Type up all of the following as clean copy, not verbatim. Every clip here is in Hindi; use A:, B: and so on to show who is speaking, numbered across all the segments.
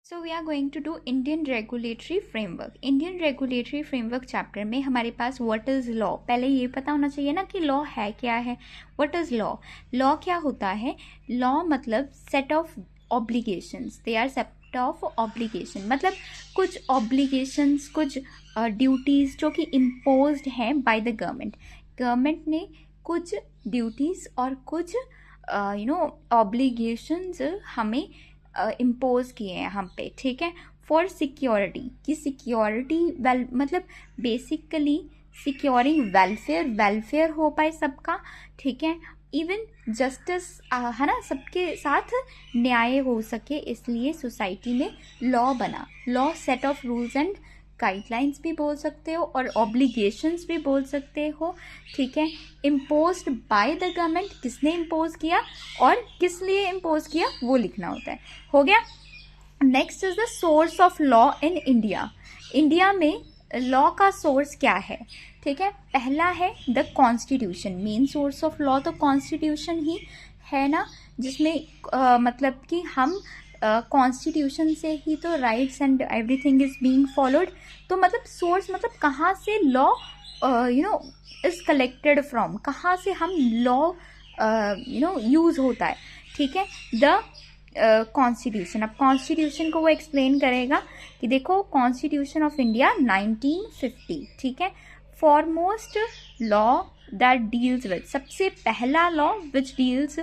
A: So we are going to do Indian regulatory framework. Indian regulatory framework chapter में हमारे पास व्हाट इज़ लॉ, पहले ये पता होना चाहिए ना कि लॉ है क्या है। What is law? लॉ क्या होता है? लॉ मतलब set of obligations, they are set of obligation, मतलब कुछ ऑब्लिगेशंस, कुछ ड्यूटीज़ जो कि इम्पोज्ड हैं बाय द गवर्नमेंट। गवर्नमेंट ने कुछ ड्यूटीज़ और कुछ ऑब्लिगेशंस हमें इम्पोज किए हैं हम पे, ठीक है। फॉर सिक्योरिटी, कि सिक्योरिटी वेल मतलब बेसिकली सिक्योरिंग वेलफेयर हो पाए सबका, ठीक है। इवन जस्टिस है ना, सबके साथ न्याय हो सके, इसलिए सोसाइटी में लॉ बना। Law set of rules and guidelines भी बोल सकते हो और ऑब्लिगेशंस भी बोल सकते हो, ठीक है। इम्पोज्ड बाय द गवर्नमेंट, किसने इम्पोज किया और किस लिए इम्पोज किया वो लिखना होता है। हो गया। Next is the source of law in India. India में लॉ का सोर्स क्या है, ठीक है। पहला है the constitution. Main source of law तो कॉन्स्टिट्यूशन ही है ना, जिसमें मतलब कि हम कॉन्स्टिट्यूशन से ही तो rights and everything is being followed. तो मतलब सोर्स मतलब कहाँ से लॉ इज कलेक्टेड फ्रॉम, कहाँ से हम लॉ यूज़ होता है, ठीक है। द कॉन्स्टिट्यूशन, अब कॉन्स्टिट्यूशन को वो एक्सप्लेन करेगा कि देखो कॉन्स्टिट्यूशन ऑफ इंडिया 1950, ठीक है। Foremost law that deals with, सबसे पहला law which deals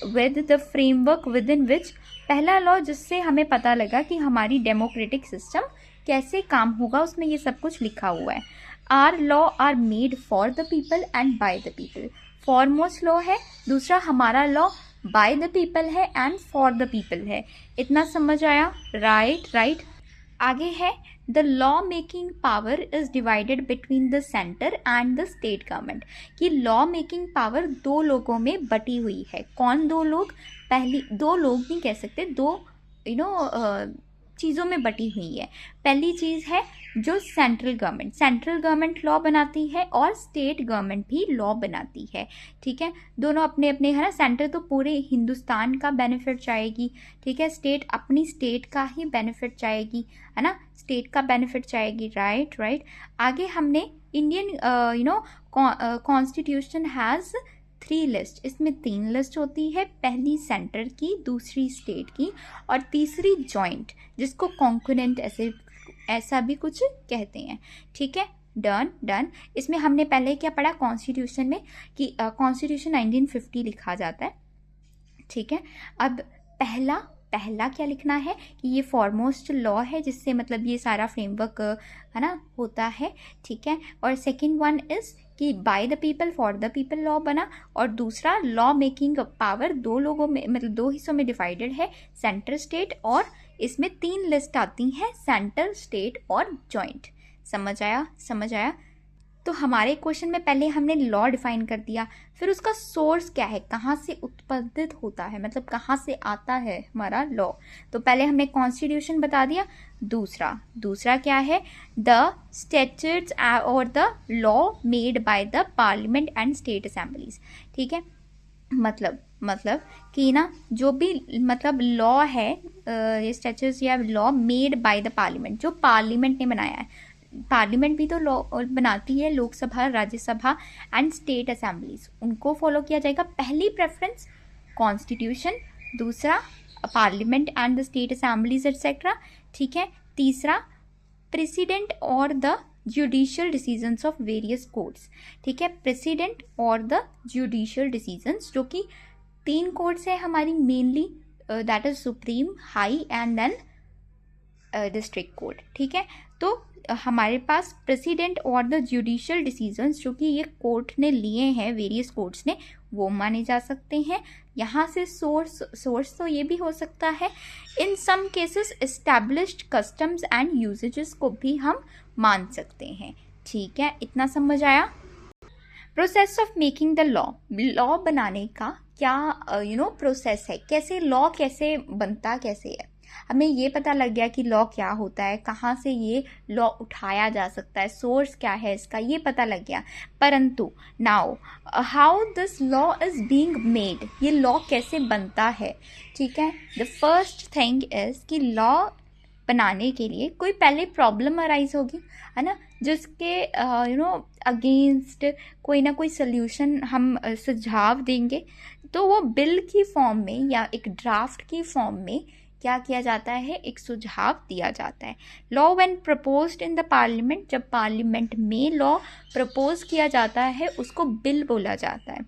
A: with the framework within which, पहला लॉ जिससे हमें पता लगा कि हमारी डेमोक्रेटिक सिस्टम कैसे काम होगा, उसमें ये सब कुछ लिखा हुआ है। Our law are made for the people and by the people, foremost law है। दूसरा हमारा लॉ बाय द पीपल है एंड फॉर द पीपल है। इतना समझ आया? राइट। आगे है the law making power is divided between the centre and the state government, कि लॉ मेकिंग पावर दो लोगों में बटी हुई है। कौन दो लोग? पहली, दो लोग नहीं कह सकते, दो चीज़ों में बटी हुई है। पहली चीज़ है जो सेंट्रल गवर्नमेंट लॉ बनाती है और स्टेट गवर्नमेंट भी लॉ बनाती है, ठीक है। दोनों अपने अपने, है ना, सेंटर तो पूरे हिंदुस्तान का बेनिफिट चाहेगी, ठीक है। स्टेट अपनी स्टेट का ही बेनिफिट चाहेगी, है ना, स्टेट का बेनिफिट चाहेगी। राइट। आगे हमने इंडियन कॉन्स्टिट्यूशन हैज़ 3 लिस्ट, इसमें 3 लिस्ट होती है। पहली सेंटर की, दूसरी स्टेट की और तीसरी जॉइंट, जिसको कॉन्करेंट ऐसा भी कुछ कहते हैं, ठीक है। डन। इसमें हमने पहले क्या पढ़ा कॉन्स्टिट्यूशन में कि कॉन्स्टिट्यूशन 1950 लिखा जाता है, ठीक है। अब पहला क्या लिखना है कि ये फॉरमोस्ट लॉ है, जिससे मतलब ये सारा फ्रेमवर्क है ना होता है, ठीक है। और सेकंड वन इज कि bye the people for the people law बना, और दूसरा लॉ मेकिंग पावर दो लोगों में, मतलब दो हिस्सों में डिवाइडेड है, सेंटर स्टेट, और इसमें 3 लिस्ट आती हैं, सेंटर, स्टेट और जॉइंट। समझ आया? तो हमारे क्वेश्चन में पहले हमने लॉ डिफाइन कर दिया, फिर उसका सोर्स क्या है, कहाँ से उत्पादित होता है, मतलब कहाँ से आता है हमारा लॉ। तो पहले हमने कॉन्स्टिट्यूशन बता दिया। दूसरा क्या है? द स्टैट्यूट्स और the law made by the parliament and state assemblies, ठीक है। मतलब कि ना जो भी मतलब लॉ है, ये स्टैट्यूट्स या law made by the parliament, जो पार्लियामेंट ने बनाया है। पार्लियामेंट भी तो लॉ बनाती है, Lok Sabha, Rajya Sabha and state assemblies, उनको फॉलो किया जाएगा। पहली प्रेफरेंस कॉन्स्टिट्यूशन, दूसरा parliament and the state assemblies etcetera, ठीक है। तीसरा प्रेसिडेंट और the judicial decisions of various courts, ठीक है। प्रेसिडेंट और द जुडिशियल डिसीजंस, जो कि 3 कोर्ट्स है हमारी mainly, that is supreme, high and then district court, ठीक है। तो हमारे पास प्रेसिडेंट और द जुडिशियल डिसीजंस जो कि ये कोर्ट ने लिए हैं, वेरियस कोर्ट्स ने, वो माने जा सकते हैं। यहाँ से सोर्स तो ये भी हो सकता है, in some cases established customs and usages को भी हम मान सकते हैं, ठीक है। इतना समझ आया? Process of making the law बनाने का क्या प्रोसेस है, कैसे लॉ कैसे बनता कैसे है। हमें ये पता लग गया कि लॉ क्या होता है, कहाँ से ये लॉ उठाया जा सकता है, सोर्स क्या है इसका, ये पता लग गया। परंतु now how this law is being made, ये लॉ कैसे बनता है, ठीक है। द फर्स्ट थिंग इज कि लॉ बनाने के लिए कोई पहले प्रॉब्लम अराइज होगी, है ना, जिसके अगेंस्ट कोई ना कोई सोल्यूशन हम सुझाव देंगे। तो वो बिल की फॉर्म में या एक ड्राफ्ट की फॉर्म में क्या किया जाता है, एक सुझाव दिया जाता है। Law when proposed in the parliament, जब पार्लियामेंट में लॉ प्रपोज किया जाता है उसको बिल बोला जाता है।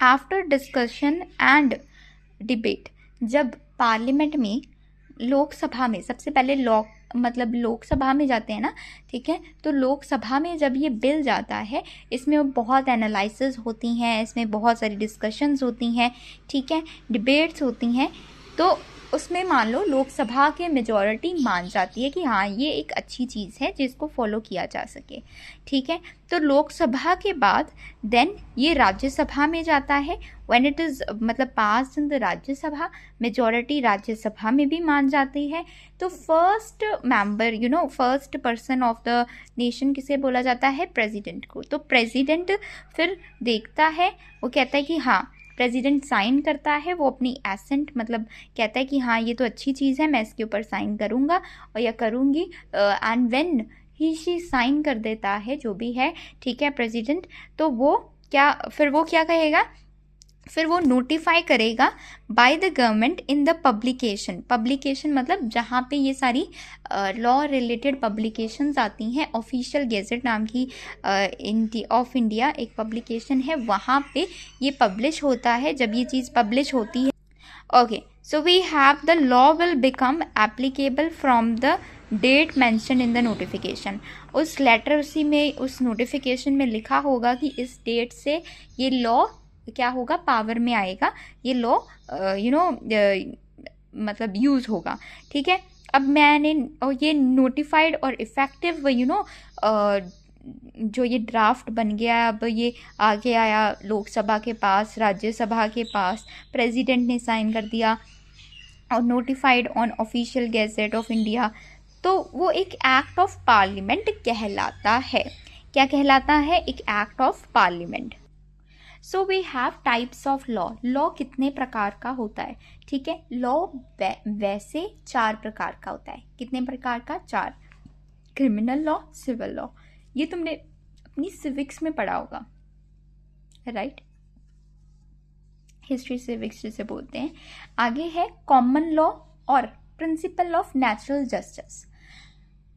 A: आफ्टर डिस्कशन एंड डिबेट, जब पार्लियामेंट में लोकसभा में सबसे पहले लॉ मतलब लोकसभा में जाते हैं ना, ठीक है, तो लोकसभा में जब ये बिल जाता है इसमें बहुत एनालिसिस होती हैं, इसमें बहुत सारी डिस्कशंस होती हैं, ठीक है, डिबेट्स होती हैं। तो उसमें मान लो लोकसभा के मेजॉरिटी मान जाती है कि हाँ ये एक अच्छी चीज़ है जिसको फॉलो किया जा सके, ठीक है। तो लोकसभा के बाद देन ये राज्यसभा में जाता है। व्हेन इट इज़ मतलब pass in the Rajya Sabha, majority Rajya Sabha में भी मान जाती है। तो first member first person of the nation किसे बोला जाता है, प्रेसिडेंट को। तो प्रेसिडेंट फिर देखता है, वो कहता है कि हाँ, प्रेसिडेंट साइन करता है, वो अपनी एसेंट मतलब कहता है कि हाँ ये तो अच्छी चीज़ है, मैं इसके ऊपर साइन करूँगा और या करूँगी। And when he she sign कर देता है जो भी है, ठीक है, प्रेसिडेंट, तो वो क्या कहेगा, फिर वो नोटिफाई करेगा by the government in the publication मतलब जहाँ पे ये सारी लॉ रिलेटेड पब्लिकेशंस आती हैं। ऑफिशियल गेजेट नाम की ऑफ इंडिया एक पब्लिकेशन है, वहाँ पे ये पब्लिश होता है। जब ये चीज़ पब्लिश होती है, okay, so we have the law will become applicable from the date mention in the notification. उस लेटर उस नोटिफिकेशन में लिखा होगा कि इस डेट से ये लॉ क्या होगा, पावर में आएगा, ये लॉ मतलब यूज़ होगा, ठीक है। अब मैंने ये नोटिफाइड और इफ़ेक्टिव जो ये ड्राफ्ट बन गया, अब ये आगे आया लोकसभा के पास, राज्यसभा के पास, प्रेसिडेंट ने साइन कर दिया और notified on official gazette of India, तो वो एक एक्ट ऑफ पार्लियामेंट कहलाता है। क्या कहलाता है, एक act of parliament. So we have types of law. Law कितने प्रकार का होता है, ठीक है। लॉ वैसे 4 प्रकार का होता है। कितने प्रकार का, 4। क्रिमिनल लॉ, सिविल लॉ, ये तुमने अपनी सिविक्स में पढ़ा होगा, राइट, हिस्ट्री सिविक्स जिसे बोलते हैं। आगे है कॉमन लॉ और principal of natural justice.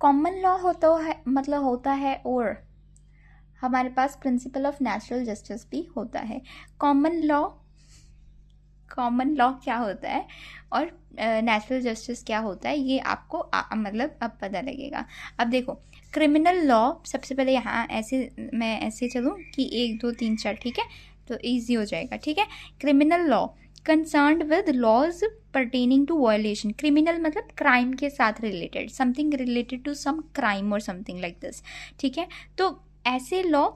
A: Common law होता है और हमारे पास प्रिंसिपल ऑफ नेचुरल जस्टिस भी होता है। कॉमन लॉ क्या होता है और नेचुरल जस्टिस क्या होता है, ये आपको मतलब अब पता लगेगा। अब देखो, क्रिमिनल लॉ सबसे पहले यहाँ मैं ऐसे चलूँ कि 1 2 3 4, ठीक है, तो ईजी हो जाएगा, ठीक है। Criminal law concerned with laws pertaining to violation. Criminal मतलब क्राइम के साथ related, something related to some crime और समथिंग लाइक दिस, ठीक है। तो ऐसे law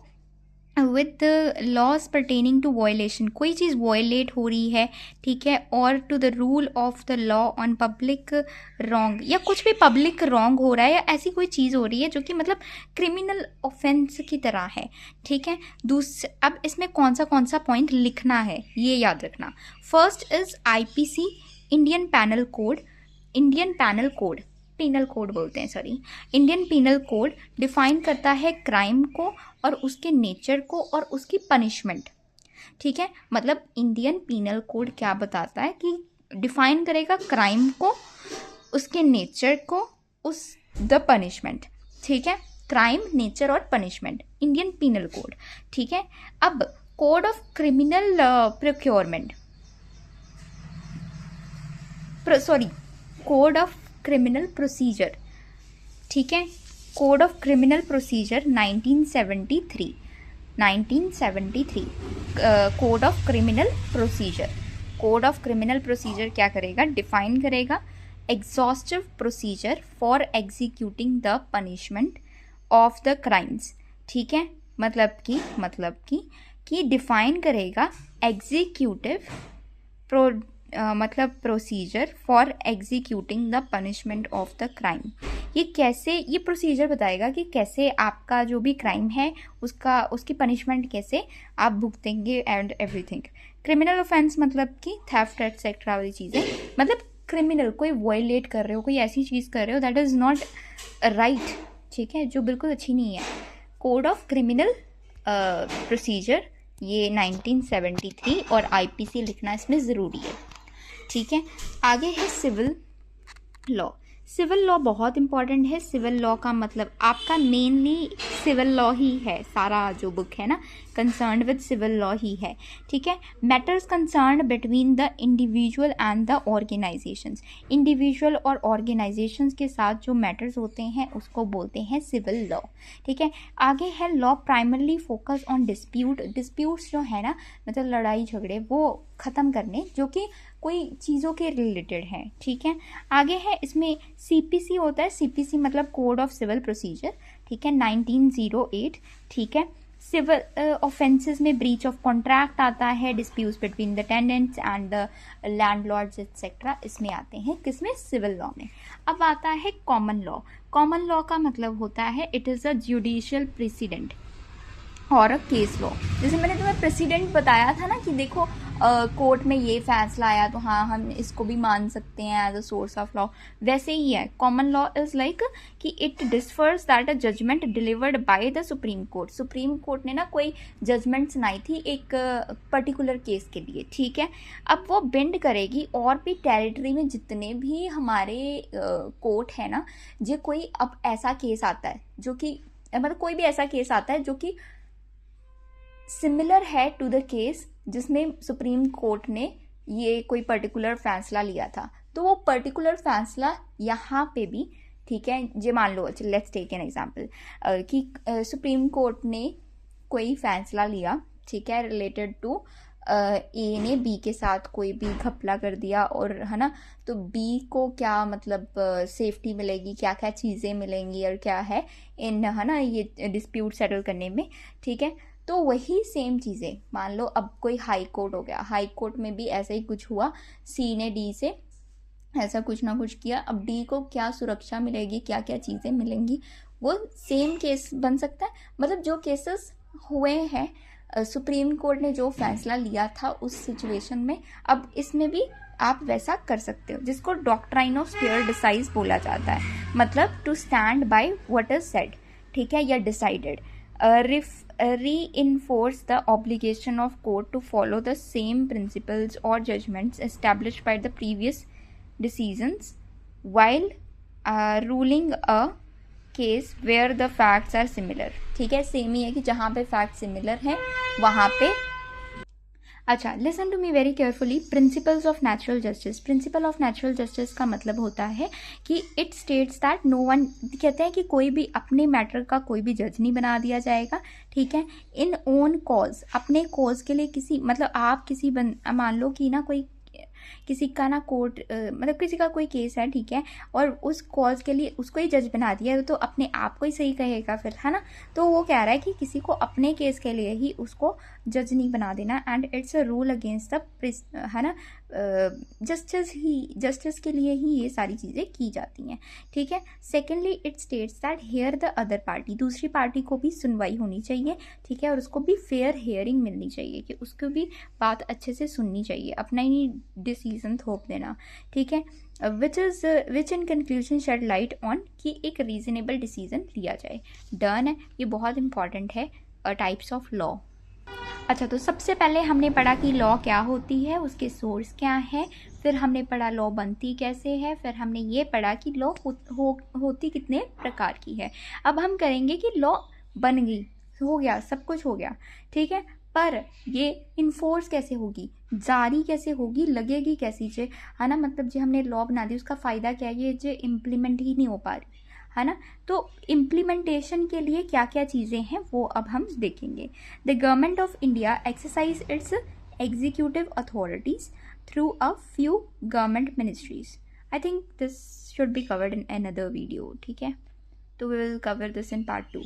A: with laws pertaining to violation, कोई चीज़ वायलेट हो रही है, ठीक है, और to the rule of the law on public wrong, या कुछ भी पब्लिक रॉन्ग हो रहा है या ऐसी कोई चीज़ हो रही है जो कि मतलब क्रिमिनल ऑफेंस की तरह है, ठीक है। अब इसमें कौन सा पॉइंट लिखना है ये याद रखना। First is IPC, Indian panel code define करता है क्राइम को और उसके नेचर को और उसकी पनिशमेंट, ठीक है। मतलब इंडियन पीनल कोड क्या बताता है कि डिफाइन करेगा क्राइम को, उसके नेचर को, द पनिशमेंट, ठीक है। क्राइम, नेचर और पनिशमेंट, इंडियन पीनल कोड, ठीक है। अब code of criminal code of criminal procedure, ठीक है। Code of criminal procedure 1973 code of criminal procedure क्या करेगा, डिफाइन करेगा exhaustive procedure for executing the punishment of the crimes, ठीक है। मतलब कि डिफाइन करेगा एग्जीक्यूटिव मतलब procedure for executing the punishment of the crime. ये कैसे, ये प्रोसीजर बताएगा कि कैसे आपका जो भी क्राइम है उसकी पनिशमेंट कैसे आप भुगतेंगे एंड एवरीथिंग। क्रिमिनल ऑफेंस मतलब कि थेफ्ट एक्सेट्रा वाली चीज़ें, मतलब क्रिमिनल कोई वायलेट कर रहे हो, कोई ऐसी चीज़ कर रहे हो दैट इज़ नॉट राइट, ठीक है, जो बिल्कुल अच्छी नहीं है। कोड ऑफ क्रिमिनल प्रोसीजर ये 1973 और आईपीसी लिखना इसमें ज़रूरी है, ठीक है। आगे है सिविल लॉ। सिविल लॉ बहुत इंपॉर्टेंट है। सिविल लॉ का मतलब आपका मेनली सिविल लॉ ही है, सारा जो बुक है ना कंसर्न्ड विद सिविल लॉ ही है, ठीक है। Matters concerned between the individual and the organisations. Individual और ऑर्गेनाइजेशंस के साथ जो मैटर्स होते हैं उसको बोलते हैं सिविल लॉ, ठीक है। आगे है law primarily focus on dispute. Disputes जो है ना मतलब लड़ाई झगड़े वो ख़त्म करने जो कि कोई चीज़ों के रिलेटेड है, ठीक है। आगे है इसमें सीपीसी होता है। सीपीसी मतलब कोड ऑफ सिविल प्रोसीजर, ठीक है, 1908, ठीक है। सिविल ऑफेंसेस में ब्रीच ऑफ कॉन्ट्रैक्ट आता है, disputes between the tenants and the landlords etcetera, इसमें आते हैं किसमें, सिविल लॉ में। अब आता है कॉमन लॉ। कॉमन लॉ का मतलब होता है it is a judicial president और अ केस लॉ। जैसे मैंने तुम्हें प्रेसिडेंट बताया था ना कि देखो कोर्ट में ये फैसला आया तो हाँ हम इसको भी मान सकते हैं as a source of law, वैसे ही है। कॉमन लॉ इज लाइक कि it disperse that a judgment delivered by the supreme court. Supreme court ने ना कोई जजमेंट सुनाई थी एक पर्टिकुलर केस के लिए, ठीक है। अब वो बेंड करेगी और भी टेरिटरी में जितने भी हमारे कोर्ट है ना, जो कोई अब ऐसा केस आता है जो कि मतलब कोई भी ऐसा केस आता है जो कि सिमिलर है टू द केस जिसमें सुप्रीम कोर्ट ने ये कोई पर्टिकुलर फैसला लिया था, तो वो पर्टिकुलर फैसला यहाँ पे भी, ठीक है। जे मान लो, लेट्स टेक एन एग्जांपल कि सुप्रीम कोर्ट ने कोई फैसला लिया, ठीक है, रिलेटेड टू ए ने बी के साथ कोई भी घपला कर दिया और है ना, तो बी को क्या मतलब सेफ्टी मिलेगी, क्या क्या चीज़ें मिलेंगी और क्या है इन है ना ये डिस्प्यूट सेटल करने में, ठीक है। तो वही सेम चीज़ें मान लो अब कोई हाई कोर्ट हो गया, हाई कोर्ट में भी ऐसा ही कुछ हुआ, सी ने डी से ऐसा कुछ ना कुछ किया, अब डी को क्या सुरक्षा मिलेगी, क्या क्या चीज़ें मिलेंगी, वो सेम केस बन सकता है। मतलब जो केसेस हुए हैं सुप्रीम कोर्ट ने जो फैसला लिया था उस सिचुएशन में, अब इसमें भी आप वैसा कर सकते हो, जिसको डॉक्ट्राइन ऑफ स्पेयर डिसाइज बोला जाता है। मतलब to stand by what is said, ठीक है, या decided. reinforce the obligation of court to follow the same principles or judgments established by the previous decisions while ruling a case where the facts are similar, ठीक है। सेम ही है कि जहाँ पे फैक्ट सिमिलर हैं वहाँ पे। अच्छा, listen to me very carefully. Principles of natural justice. Principle of natural justice का मतलब होता है कि it states that no one, कहते हैं कि कोई भी अपने मैटर का कोई भी जज नहीं बना दिया जाएगा, ठीक है। इन ओन कॉज, अपने कॉज के लिए किसी मतलब आप किसी मान लो कि ना कोई किसी का ना कोर्ट मतलब किसी का कोई केस है, ठीक है, और उस कॉज के लिए उसको ही जज बना दिया तो अपने आप को ही सही कहेगा फिर, है ना। तो वो कह रहा है कि किसी को अपने केस के लिए ही उसको जज नहीं बना देना, and it's a rule against the, है ना, जस्टिस के लिए ही ये सारी चीज़ें की जाती हैं, ठीक है। Secondly it states that hear the other party, दूसरी पार्टी को भी सुनवाई होनी चाहिए, ठीक है, और उसको भी फेयर हेयरिंग मिलनी चाहिए, कि उसको भी बात अच्छे से सुननी चाहिए, अपना ही डिसीजन थोप देना, ठीक है। Which in conclusion shed light on कि एक रीजनेबल डिसीजन लिया जाए। डन है, ये बहुत इंपॉर्टेंट है। Types of law. अच्छा, तो सबसे पहले हमने पढ़ा कि लॉ क्या होती है, उसके सोर्स क्या है, फिर हमने पढ़ा लॉ बनती कैसे है, फिर हमने ये पढ़ा कि लॉ होती कितने प्रकार की है। अब हम करेंगे कि लॉ बन गई, हो गया, सब कुछ हो गया, ठीक है, पर ये इन्फोर्स कैसे होगी, जारी कैसे होगी, लगेगी कैसी जे, है ना। मतलब जो हमने लॉ बना दी उसका फ़ायदा क्या है, ये जो इम्प्लीमेंट ही नहीं हो पा रही, है ना। तो इम्प्लीमेंटेशन के लिए क्या क्या चीज़ें हैं वो अब हम देखेंगे। The government of India exercise its executive authorities through a few government ministries. I think this should be covered in another video, ठीक है, तो we will cover this in part 2।